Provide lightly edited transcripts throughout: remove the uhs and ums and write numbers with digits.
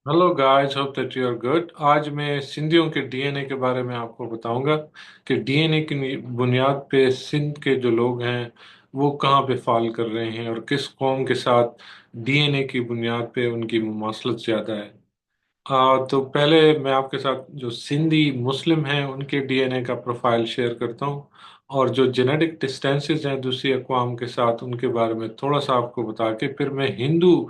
Hello guys, hope that you are good. आज मैं सिंधियों के डीएनए के बारे में आपको बताऊंगा कि डीएनए की बुनियाद पे सिंध के जो लोग हैं वो कहाँ पे फॉल कर रहे हैं और किस कौम के साथ डीएनए की बुनियाद पे उनकी मुमासलत ज़्यादा है। तो पहले मैं आपके साथ जो सिंधी मुस्लिम हैं उनके डीएनए का प्रोफाइल शेयर करता हूँ, और जो जेनेटिक डिस्टेंसेस हैं दूसरी अक़वाम के साथ उनके बारे में थोड़ा सा आपको बता के फिर मैं हिंदू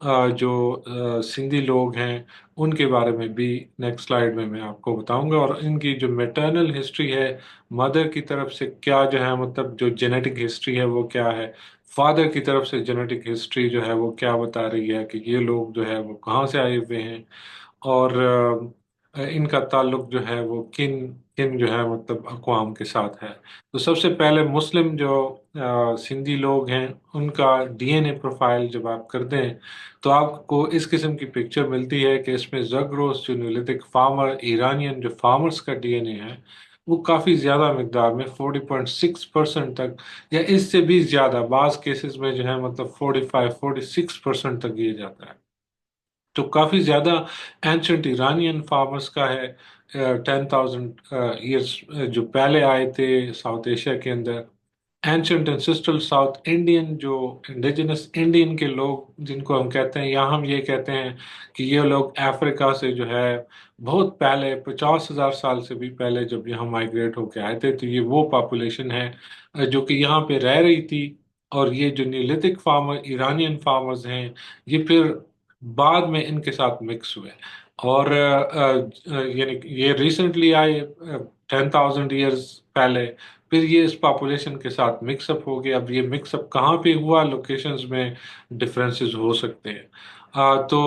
जो सिंधी लोग हैं उनके बारे में भी नेक्स्ट स्लाइड में मैं आपको बताऊंगा, और इनकी जो मैटरनल हिस्ट्री है, मदर की तरफ से क्या जो है मतलब जो जेनेटिक हिस्ट्री है वो क्या है, फादर की तरफ से जेनेटिक हिस्ट्री जो है वो क्या बता रही है कि ये लोग जो है वो कहाँ से आए हुए हैं, और इनका ताल्लुक जो है वो किन किन जो है मतलब अक़वाम के साथ है। तो सबसे पहले मुस्लिम जो सिंधी लोग हैं उनका डीएनए प्रोफाइल जब आप करते हैं तो आपको इस किस्म की पिक्चर मिलती है कि इसमें ज़गरोस जो न्यूलिथिक फार्मर ईरानियन जो फार्मर्स का डीएनए है वो काफ़ी ज़्यादा मकदार में 40.6% तक, या इससे भी ज़्यादा बाज़ केसेस में जो है मतलब 45-46% तक ये जाता है। तो काफ़ी ज़्यादा एंशंट इरानियन फार्मर्स का है। 10,000 ईयर्स जो पहले आए थे साउथ एशिया के अंदर। एंशंट एंसेस्ट्रल साउथ इंडियन जो इंडिजिनस इंडियन के लोग जिनको हम कहते हैं, या हम ये कहते हैं कि ये लोग अफ्रीका से जो है बहुत पहले 50,000 साल से भी पहले जब यहाँ माइग्रेट होके आए थे, तो ये वो पॉपुलेशन है जो कि यहाँ पे रह रही थी। और ये जो न्यूलिथिक फार्मर ईरानियन फार्मर्स हैं ये फिर बाद में इनके साथ मिक्स हुए, और यानी कि ये रिसेंटली आए 10,000 ईयर्स पहले, फिर ये इस पॉपुलेशन के साथ मिक्सअप हो गया। अब ये मिक्सअप कहाँ पे हुआ, लोकेशंस में डिफरेंसेस हो सकते हैं। तो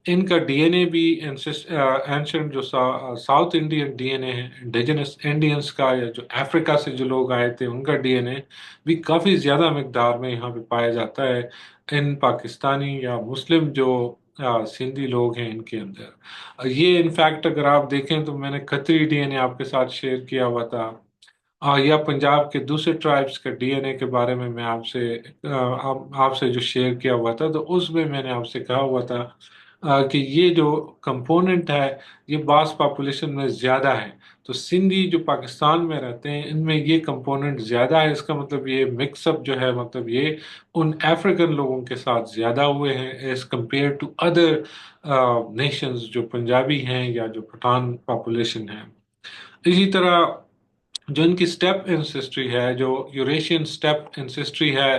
इनका डीएनए भी एंशंट जो साउथ इंडियन डीएनए है इंडिजिनस इंडियंस का, या जो अफ्रीका से जो लोग आए थे उनका डीएनए भी काफ़ी ज़्यादा मकदार में यहाँ पे पाया जाता है इन पाकिस्तानी या मुस्लिम जो सिंधी लोग हैं इनके अंदर। ये इनफैक्ट अगर आप देखें तो मैंने खत्री डीएनए आपके साथ शेयर किया हुआ था, या पंजाब के दूसरे ट्राइब्स के डीएनए के बारे में मैं आपसे जो शेयर किया हुआ था, तो उसमें मैंने आपसे कहा हुआ था कि ये जो कंपोनेंट है ये बास पॉपुलेशन में ज़्यादा है। तो सिंधी जो पाकिस्तान में रहते हैं इनमें ये कंपोनेंट ज़्यादा है, इसका मतलब ये मिक्सअप जो है मतलब ये उन अफ्रीकन लोगों के साथ ज़्यादा हुए हैं as compare to other nations जो पंजाबी हैं या जो पठान पॉपुलेशन है। इसी तरह जो इनकी स्टेप इंसिस्ट्री है, जो यूरेशियन स्टेप इंसिस्ट्री है,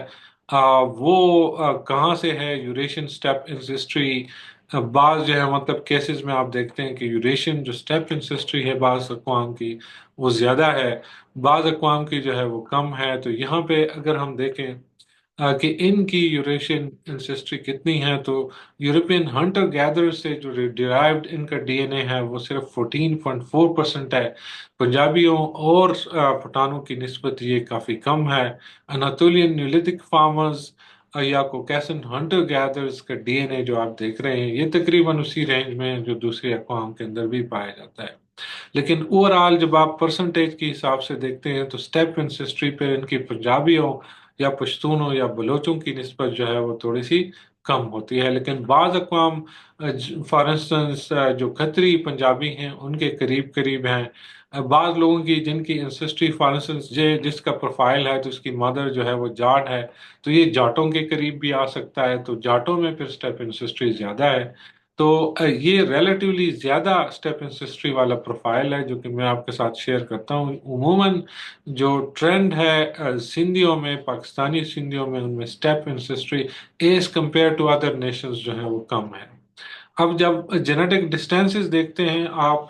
वो कहाँ से है यूरेशियन स्टेप इंसिस्ट्री। बाज जो है मतलब केसेस में आप देखते हैं कि यूरेशियन जो स्टेप इंसिस्ट्री है बाज अक़वाम की वो ज़्यादा है, बाज अक़वाम की जो है वो कम है। तो यहाँ पे अगर हम देखें कि इनकी यूरेशियन इंसेस्ट्री कितनी है, तो यूरोपियन हंटर गैदर से जो डिराइव्ड इनका डीएनए है वो सिर्फ 14.4% है। पंजाबियों और पठानों की निस्बत ये काफ़ी कम है। अनातोलियन न्यूलिथिक फार्मर्स या कोकैसन हंटर गैदर्स का डीएनए जो आप देख रहे हैं ये तकरीबन उसी रेंज में है जो दूसरी अक़वाम के अंदर भी पाया जाता है। लेकिन ओवरऑल जब आप परसेंटेज के हिसाब से देखते हैं तो स्टेप इंसिस्ट्री पे इनकी पंजाबियों या पश्तूनों या बलोचों की निस्बत जो है वो थोड़ी सी कम होती है। लेकिन बाज़ अक़वाम फॉर इंस्टेंस जो खत्री पंजाबी हैं उनके करीब करीब हैं। बाज़ लोगों की जिनकी इंसिस्ट्री फॉर इंस्टेंस जिसका प्रोफाइल है तो उसकी मदर जो है वो जाट है, तो ये जाटों के करीब भी आ सकता है, तो जाटों में फिर स्टेप इंसिस्ट्री ज़्यादा है। तो ये रिलेटिवली ज़्यादा स्टेप इंसिस्ट्री वाला प्रोफाइल है जो कि मैं आपके साथ शेयर करता हूँ। उमूमन जो ट्रेंड है सिंधियों में, पाकिस्तानी सिंधियों में, उनमें स्टेप इंसिस्ट्री as compare to other nations जो है वो कम है। अब जब जेनेटिक डिस्टेंसेस देखते हैं आप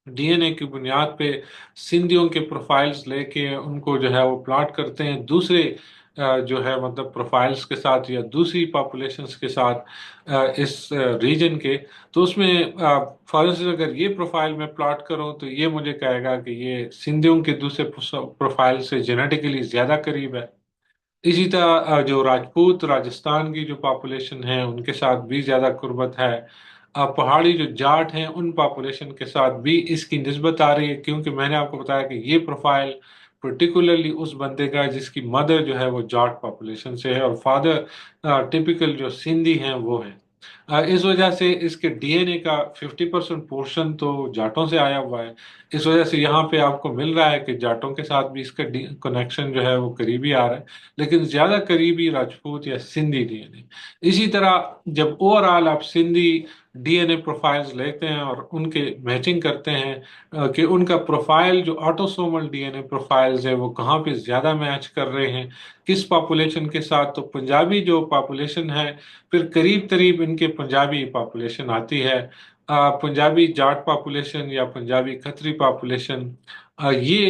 डीएनए की बुनियाद पे सिंधियों के प्रोफाइल्स लेके उनको जो है वो प्लॉट करते हैं दूसरे जो है मतलब प्रोफाइल्स के साथ या दूसरी पॉपुलेशंस के साथ इस रीजन के, तो उसमें फॉर इंस्टेंस अगर ये प्रोफाइल में प्लॉट करूं तो ये मुझे कहेगा कि ये सिंधियों के दूसरे प्रोफाइल से जेनेटिकली ज़्यादा करीब है। इसी तरह जो राजपूत राजस्थान की जो पॉपुलेशन है उनके साथ भी ज़्यादा कुर्बत है। पहाड़ी जो जाट हैं उन पॉपुलेशन के साथ भी इसकी निस्बत आ रही है, क्योंकि मैंने आपको बताया कि ये प्रोफाइल पर्टिकुलरली उस बंदे का है जिसकी मदर जो है वो जाट पॉपुलेशन से है और फादर टिपिकल जो सिंधी हैं वो हैं। इस वजह से इसके डीएनए का 50% पोर्शन तो जाटों से आया हुआ है। इस वजह से यहाँ पे आपको मिल रहा है कि जाटों के साथ भी इसका कनेक्शन जो है वो करीबी आ रहा है, लेकिन ज्यादा करीबी राजपूत या सिंधी डीएनए। इसी तरह जब ओवरऑल आप सिंधी डीएनए प्रोफाइल्स लेते हैं और उनके मैचिंग करते हैं कि उनका प्रोफाइल जो ऑटोसोमल डीएनए प्रोफाइल्स है वो कहाँ पे ज्यादा मैच कर रहे हैं किस पॉपुलेशन के साथ, तो पंजाबी जो पॉपुलेशन है फिर करीब करीब इनके पंजाबी पॉपुलेशन आती है। पंजाबी जाट पॉपुलेशन या पंजाबी खत्री पॉपुलेशन, ये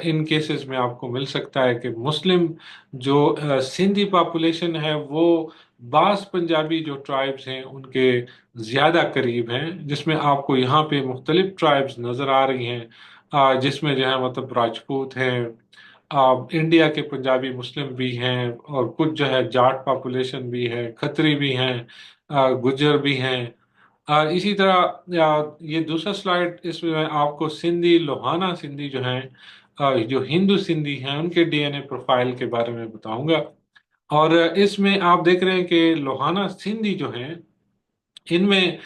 इन केसेस में आपको मिल सकता है कि मुस्लिम जो सिंधी पॉपुलेशन है वो बास पंजाबी जो ट्राइब्स हैं उनके ज्यादा करीब हैं, जिसमें आपको यहाँ पे मुख्तलिफ ट्राइब्स नजर आ रही हैं, जिसमें जो है मतलब राजपूत हैं, इंडिया के पंजाबी मुस्लिम भी हैं, और कुछ जो है जाट पॉपुलेशन भी है, खत्री भी हैं, गुज्जर भी हैं। इसी तरह ये दूसरा स्लाइड, इसमें मैं आपको सिंधी लोहाना सिंधी जो हैं, जो हिंदू सिंधी हैं उनके डीएनए प्रोफाइल के बारे में बताऊंगा। और इसमें आप देख रहे हैं कि लोहाना सिंधी जो हैं इनमें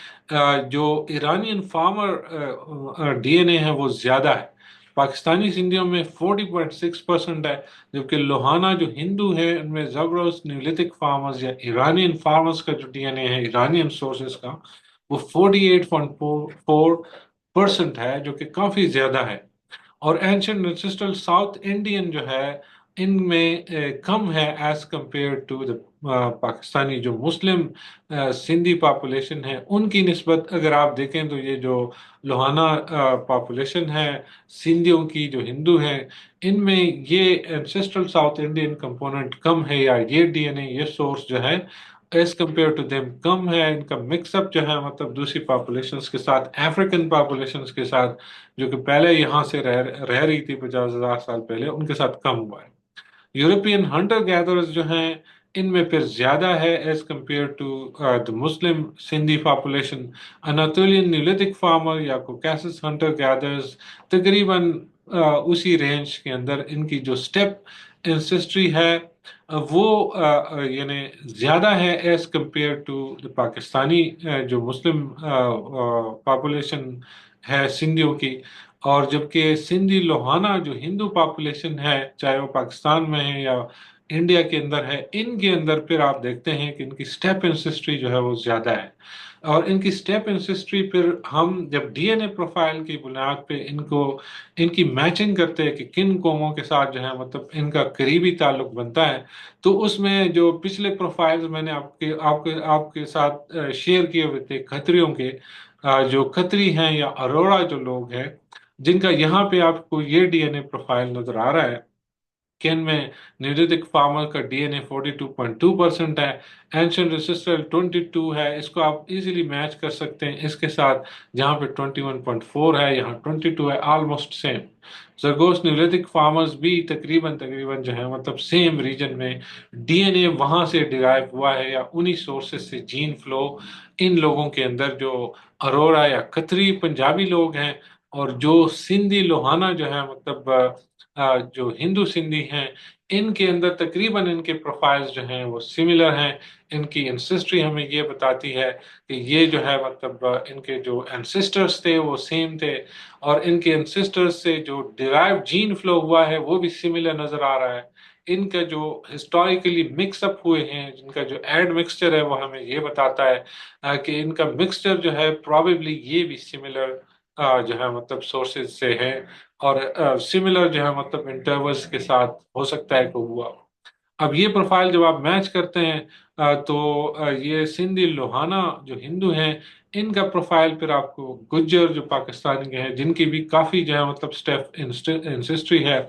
जो इरानियन फार्मर डीएनए है वो ज्यादा है। पाकिस्तानी सिंधियों में 40.6% है, जबकि लोहाना जो हिंदू है उनमें जबरदस्त न्यूलिथिक फार्मर्स या इरानियन फार्मर्स का जो डीएनए है इरानियन सोर्सेस का वो 48.4% है, जो कि काफी ज्यादा है। और एंशियंट एंसेस्ट्रल साउथ इंडियन जो है इनमें कम है as compare to the Pakistani जो मुस्लिम सिंधी पॉपुलेशन है उनकी निस्बत अगर आप देखें तो ये जो लोहाना पॉपुलेशन है सिंधियों की जो हिंदू हैं इनमें ये एंसेस्ट्रल साउथ इंडियन कंपोनेंट कम है, या ये डीएनए ये सोर्स जो है एज कंपेयर टू देम कम है। इनका मिक्सअप जो है मतलब दूसरी पॉपुलेशंस के साथ, अफ्रीकन पॉपुलेशंस के साथ जो कि पहले यहाँ से रह रही थी 50,000 साल पहले, उनके साथ कम हुआ है। यूरोपियन हंटर गैदरर्स जो हैं इनमें फिर ज्यादा है एज कंपेयर टू द मुस्लिम Sindhi population. Anatolian Neolithic farmer या कोकासस हंटर गैदरर्स तकरीबन उसी रेंज के अंदर इनकी जो स्टेप एंसेस्ट्री है वो यानी ज्यादा है as compare to the Pakistani जो मुस्लिम पॉपुलेशन है सिंधियों की। और जबकि सिंधी लोहाना जो हिंदू पॉपुलेशन है चाहे वो पाकिस्तान में है या इंडिया के अंदर है, इनके अंदर फिर आप देखते हैं कि इनकी स्टेप एंसेस्ट्री जो है वो ज्यादा है। और इनकी स्टेप एंसेस्ट्री फिर हम जब डीएनए प्रोफाइल की बुनियाद पे इनको इनकी मैचिंग करते हैं कि किन कौमों के साथ जो है मतलब इनका करीबी ताल्लुक बनता है, तो उसमें जो पिछले प्रोफाइल्स मैंने आपके आपके आपके साथ शेयर किए हुए थे खत्रियों के, जो खत्री हैं या अरोड़ा जो लोग हैं जिनका यहाँ पे आपको ये डीएनए प्रोफाइल नजर आ रहा है कि इनमें न्यूलिथिक फार्मर का डीएनए 42.2% है, एंशियंट एंसेस्ट्रल 22 है, इसको आप इजीली मैच कर सकते हैं इसके साथ जहाँ पे 21.4 है, यहाँ 22 है, ऑलमोस्ट सेम। जरगोस न्यूलिथिक फार्मर्स भी तकरीबन तकरीबन जो है मतलब सेम रीजन में डीएनए वहां से डिराइव हुआ है या उन्हीं सोर्सेज से जीन फ्लो इन लोगों के अंदर जो अरोड़ा या खत्री पंजाबी लोग हैं, और जो सिंधी लोहाना जो है मतलब जो हिंदू सिंधी हैं इनके अंदर तकरीबन इनके प्रोफाइल्स जो हैं वो सिमिलर हैं। इनकी एंसेस्ट्री हमें ये बताती है कि ये जो है मतलब इनके जो एंसेस्टर्स थे वो सेम थे, और इनके एंसेस्टर्स से जो डिराइव जीन फ्लो हुआ है वो भी सिमिलर नजर आ रहा है। इनका जो हिस्टोरिकली मिक्सअप हुए हैं, जिनका जो एड मिक्सचर है वो हमें ये बताता है कि इनका मिक्सचर जो है प्रॉबेबली ये भी सिमिलर जो है मतलब सोर्सेज से है, और सिमिलर जो है मतलब इंटरवल्स के साथ हो सकता है कि हुआ। अब ये प्रोफाइल जब आप मैच करते हैं तो ये सिंधी लोहाना जो हिंदू हैं इनका प्रोफाइल फिर आपको गुज्जर जो पाकिस्तानी के हैं जिनकी भी काफी जो है मतलब स्टेप इंसिस्ट्री है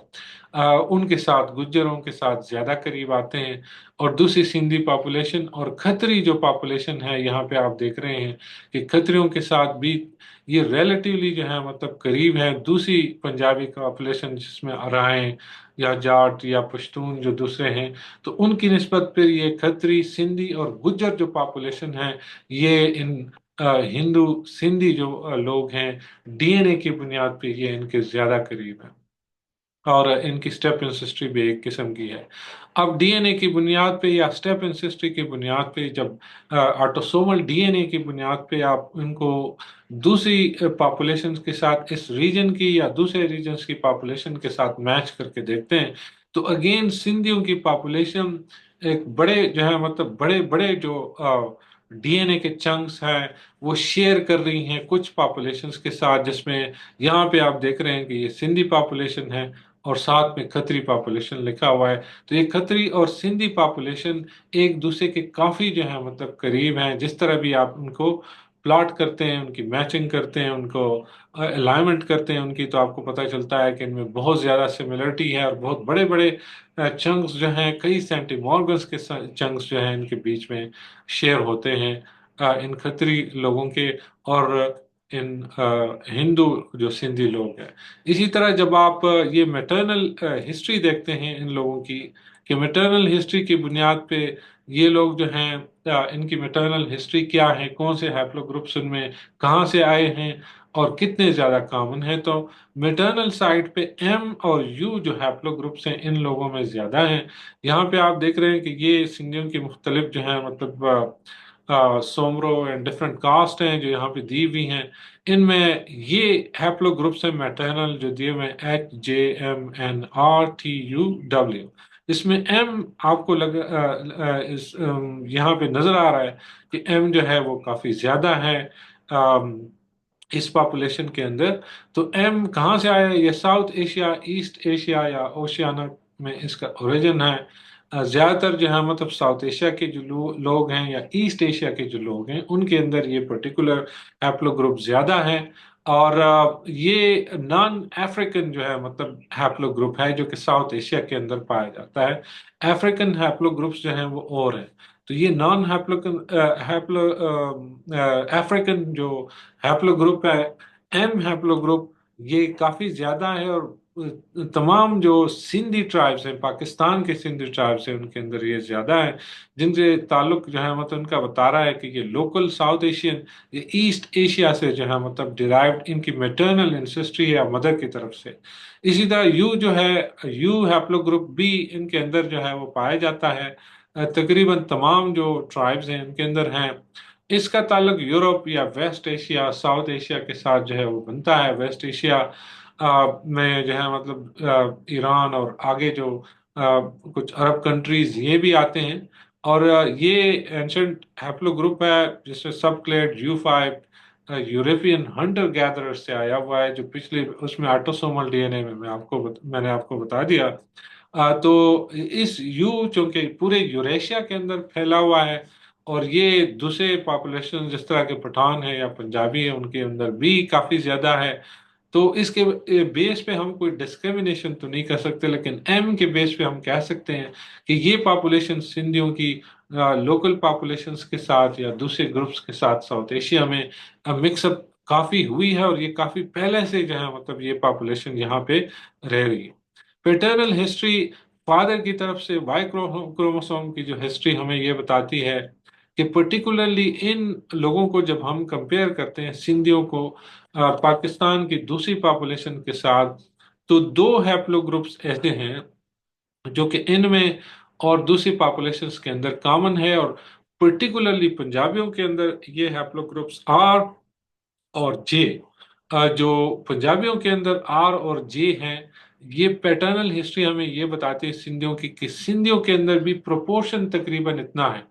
उनके साथ, गुज्जरों के साथ ज्यादा करीब आते हैं। और दूसरी सिंधी पॉपुलेशन और खत्री जो पॉपुलेशन है यहाँ पे आप देख रहे हैं कि खत्रियों के साथ भी ये रिलेटिवली जो है मतलब करीब है। दूसरी पंजाबी पॉपुलेशन जिसमें अराएं या जाट या पश्तून जो दूसरे हैं, तो उनकी निस्बत फिर ये खत्री सिंधी और गुज्जर जो पॉपुलेशन है ये इन हिंदू सिंधी जो लोग हैं डीएनए की बुनियाद पे ये इनके ज्यादा करीब है। और इनकी स्टेप इंसिस्ट्री भी एक किस्म की है। अब डीएनए की बुनियाद पे या स्टेप इंसिस्ट्री की बुनियाद पे, जब ऑटोसोमल डीएनए की बुनियाद पे आप इनको दूसरी पॉपुलेशन के साथ, इस रीजन की या दूसरे रीजन्स की पॉपुलेशन के साथ मैच करके देखते हैं, तो अगेन सिंधियों की पॉपुलेशन एक बड़े जो है मतलब बड़े बड़े जो डीएनए के चंक्स हैं वो शेयर कर रही हैं कुछ पॉपुलेशंस के साथ, जिसमें यहाँ पे आप देख रहे हैं कि ये सिंधी पॉपुलेशन है और साथ में खत्री पॉपुलेशन लिखा हुआ है। तो ये खत्री और सिंधी पॉपुलेशन एक दूसरे के काफी जो है मतलब करीब हैं। जिस तरह भी आप उनको प्लॉट करते हैं, उनकी मैचिंग करते हैं, उनको अलाइनमेंट करते हैं उनकी, तो आपको पता चलता है कि इनमें बहुत ज्यादा सिमिलरिटी है और बहुत बड़े बड़े चंक्स जो हैं, कई सेंटीमॉर्गन्स के चंक्स जो हैं इनके बीच में शेयर होते हैं, इन खत्री लोगों के और इन हिंदू जो सिंधी लोग हैं। इसी तरह जब आप ये मैटरनल हिस्ट्री देखते हैं इन लोगों की, कि मैटरनल हिस्ट्री की बुनियाद पे ये लोग जो हैं इनकी मैटरनल हिस्ट्री क्या है, कौन से हैप्लोग्रुप्स उनमें कहाँ से आए हैं और कितने ज्यादा कॉमन है, तो मैटरनल साइड पे एम और यू जो हैप्लोग्रुप्स हैं इन लोगों में ज्यादा हैं। यहाँ पे आप देख रहे हैं कि ये सिंधियों की मुख्तलिफ जो है मतलब सोमरो एंड डिफरेंट कास्ट हैं जो यहाँ पे दी हुई हैं। इनमें ये हैप्लो ग्रुप्स हैं मैटरनल जो दिए हुए हैं HJMNRTUW। इसमें एम आपको यहाँ पे नजर आ रहा है कि एम जो है वो काफी ज्यादा है इस पॉपुलेशन के अंदर। तो एम कहाँ से आया है? ये साउथ एशिया, ईस्ट एशिया या ओशियाना में इसका ओरिजिन है। ज्यादातर जो है मतलब साउथ एशिया के जो लोग हैं या ईस्ट एशिया के जो लोग हैं उनके अंदर ये पर्टिकुलर हैप्लो ग्रुप ज्यादा है। और ये नॉन अफ्रीकन जो है मतलब हैप्लो ग्रुप है जो कि साउथ एशिया के अंदर पाया जाता है। अफ्रीकन हैप्लो ग्रुप्स जो हैं वो और हैं। तो ये नॉन हैप्लोकन हैप्लो अफ्रीकन जो हैप्लो ग्रुप है, एम हैप्लो ग्रुप, ये काफी ज्यादा है। और तमाम जो सिंधी ट्राइब्स हैं, पाकिस्तान के सिंधी ट्राइब्स हैं, उनके अंदर ये ज्यादा है, जिनसे ताल्लुक जो है मतलब उनका बता रहा है कि ये लोकल साउथ एशियन, ये ईस्ट एशिया से जो है मतलब डिराइव्ड इनकी मैटरनल एंसेस्ट्री है मदर की तरफ से। इसी तरह यू जो है, यू हैप्लो ग्रुप भी इनके अंदर जो है वो पाया जाता है। तकरीबन तमाम जो ट्राइब्स हैं इनके अंदर हैं। इसका ताल्लुक यूरोप या वेस्ट एशिया, साउथ एशिया के साथ जो है वो बनता है। वेस्ट एशिया में जो है मतलब ईरान और आगे जो कुछ अरब कंट्रीज ये भी आते हैं। और ये एंशंट हैप्लो ग्रुप है जिसमें सब clade U5 European Hunter gatherer से आया हुआ है, जो पिछले उसमें ऑटोसोमल डीएनए में मैंने आपको बता दिया। तो इस यू चूंकि पूरे यूरेशिया के अंदर फैला हुआ है, और ये दूसरे पॉपुलेशन जिस तरह के पठान है या पंजाबी है उनके अंदर भी काफी ज्यादा है। तो इसके बेस पे हम कोई डिस्क्रिमिनेशन तो नहीं कर सकते, लेकिन एम के बेस पे हम कह सकते हैं कि ये पॉपुलेशन सिंधियों की लोकल पॉपुलेशंस के साथ या दूसरे ग्रुप्स के साथ साउथ एशिया में मिक्सअप काफी हुई है, और ये काफी पहले से जो है मतलब ये पॉपुलेशन यहाँ पे रह रही है। पेटर्नल हिस्ट्री, फादर की तरफ से वाई क्रोमोसोम की जो हिस्ट्री हमें ये बताती है कि पर्टिकुलरली इन लोगों को जब हम कंपेयर करते हैं सिंधियों को पाकिस्तान की दूसरी पॉपुलेशन के साथ, तो दो हैप्लो ग्रुप्स ऐसे हैं जो कि इनमें और दूसरी पॉपुलेशंस के अंदर कॉमन है। और पर्टिकुलरली पंजाबियों के अंदर ये हैप्लो ग्रुप्स आर और जे, जो पंजाबियों के अंदर आर और जे हैं, ये पैटर्नल हिस्ट्री हमें ये बताती है सिंधियों की कि सिंधियों के अंदर भी प्रोपोर्शन तकरीबन इतना है।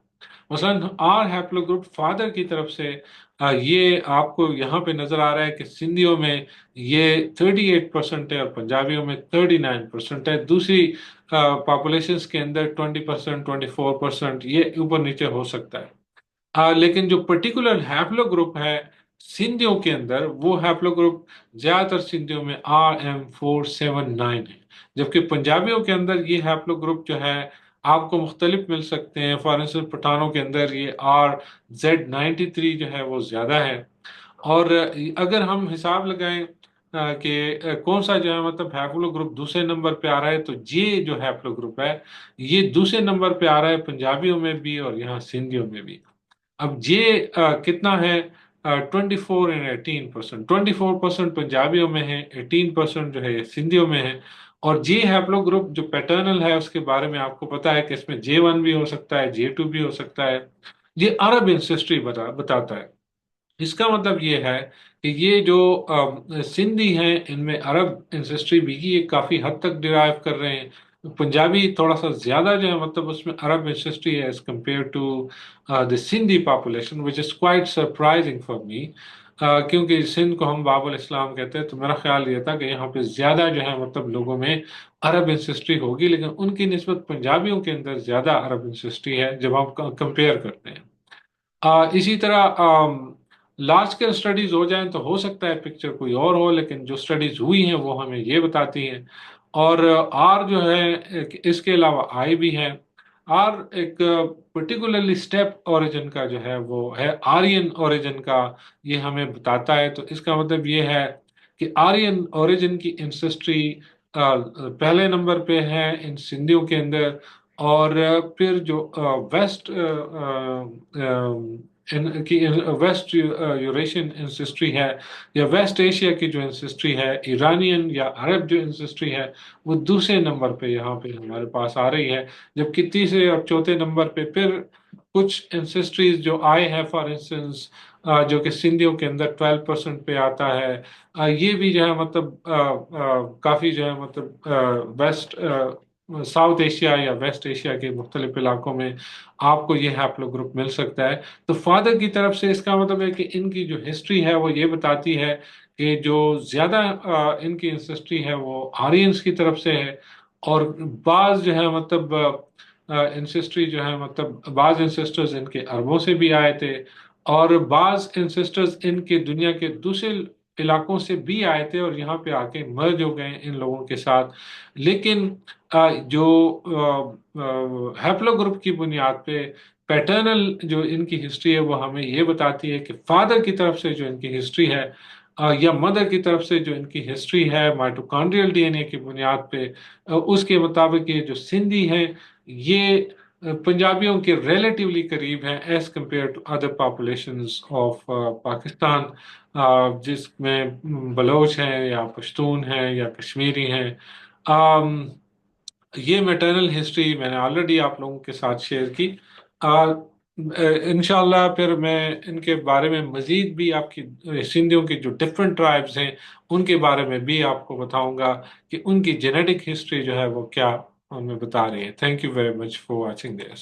मसलन आर हैप्लोग्रुप फादर की तरफ से ये आपको यहाँ पे नजर आ रहा है कि सिंधियों में ये 38% है और पंजाबियों में 39% है। दूसरी पॉपुलेशंस के अंदर 20%, 24% ये ऊपर नीचे हो सकता है। लेकिन जो पर्टिकुलर हैप्लो ग्रुप है सिंधियों के अंदर, वो हैप्लो ग्रुप ज्यादातर सिंधियों में RM479 है। जबकि पंजाबियों के अंदर ये हैप्लो ग्रुप जो है आपको मुख्तलिफ मिल सकते हैं। फॉर इंस्टेंस पठानों के अंदर ये RZ93 जो है वो ज्यादा है। और अगर हम हिसाब लगाएं कि कौन सा जो है मतलब हैप्लो ग्रुप दूसरे नंबर पे आ रहा है, तो जे जो हैप्लो ग्रुप है ये दूसरे नंबर पे आ रहा है पंजाबियों में भी और यहाँ सिंधियों में भी। अब ये कितना है? 24 एंड 18%। 24% पंजाबियों में है, 18% जो है ये सिंधियों में है। और जी हैप्लो ग्रुप जो पैटर्नल है उसके बारे में आपको पता है कि इसमें J1 भी हो सकता है, J2 भी हो सकता है। ये अरब इंसेस्ट्री बताता है। इसका मतलब ये है कि ये जो सिंधी हैं इनमें अरब इंसेस्ट्री भी ये काफी हद तक डिराइव कर रहे हैं। पंजाबी थोड़ा सा ज्यादा जो है मतलब उसमें अरब इंसेस्ट्री है as compare to the Sindhi population, which is quite surprising for me. क्योंकि सिंध को हम बाबुल इस्लाम कहते हैं, तो मेरा ख्याल ये था कि यहाँ पे ज्यादा जो है मतलब लोगों में अरब इंसेस्ट्री होगी, लेकिन उनकी निस्बत पंजाबियों के अंदर ज्यादा अरब इंसेस्ट्री है जब हम कंपेयर करते हैं। इसी तरह लार्ज स्केल स्टडीज हो जाएं तो हो सकता है पिक्चर कोई और हो, लेकिन जो स्टडीज हुई हैं वो हमें ये बताती हैं। और आर जो है इसके अलावा आई भी है। आर एक पर्टिकुलरली स्टेप ओरिजिन का जो है वो है आर्यन ओरिजिन का, ये हमें बताता है। तो इसका मतलब ये है कि आर्यन ओरिजिन की इंसेस्ट्री पहले नंबर पे है इन सिंधियों के अंदर। और फिर जो वेस्ट की वेस्ट यूरेशियन इंडस्ट्री है या वेस्ट एशिया की जो इंडस्ट्री है, ईरानियन या अरब जो इंडस्ट्री है, वो दूसरे नंबर पे यहाँ पे हमारे पास आ रही है। जबकि तीसरे और चौथे नंबर पे फिर कुछ इंडस्ट्रीज जो आए हैं, फॉर इंस्टेंस जो कि सिंधियों के अंदर 12% पे आता है। ये भी जो है मतलब काफी जो है मतलब वेस्ट साउथ एशिया या वेस्ट एशिया के मुख्तलिफ इलाकों में आपको ये हैप्लो ग्रुप मिल सकता है। तो फादर की तरफ से इसका मतलब है कि इनकी जो हिस्ट्री है वो ये बताती है कि जो ज्यादा इनकी इंसेस्ट्री है वो आर्यंस की तरफ से है। और बाज जो है मतलब इंसेस्ट्री जो है मतलब बाज इंसेस्टर्स इनके अरबों से भी आए थे, और बाज इंसेस्टर्स इनके दुनिया के दूसरे इलाकों से भी आए थे और यहाँ पे आके मर्ज हो गए इन लोगों के साथ। लेकिन जो हैप्लो ग्रुप की बुनियाद पे पैटर्नल जो इनकी हिस्ट्री है वो हमें ये बताती है कि फादर की तरफ से जो इनकी हिस्ट्री है या मदर की तरफ से जो इनकी हिस्ट्री है माइटोकॉन्ड्रियल डीएनए की बुनियाद पे, उसके मुताबिक ये जो सिंधी हैं ये पंजाबियों के रिलेटिवली करीब हैं as compare to other populations of Pakistan, जिसमें बलोच हैं या पश्तून हैं या कश्मीरी हैं। ये मैटरनल हिस्ट्री मैंने ऑलरेडी आप लोगों के साथ शेयर की। इंशाल्लाह फिर मैं इनके बारे में मजीद भी आपकी सिंधियों की जो डिफरेंट ट्राइब्स हैं उनके बारे में भी आपको बताऊंगा कि उनकी जेनेटिक हिस्ट्री जो है वो क्या हमें बता रही है। Thank you very much for watching this.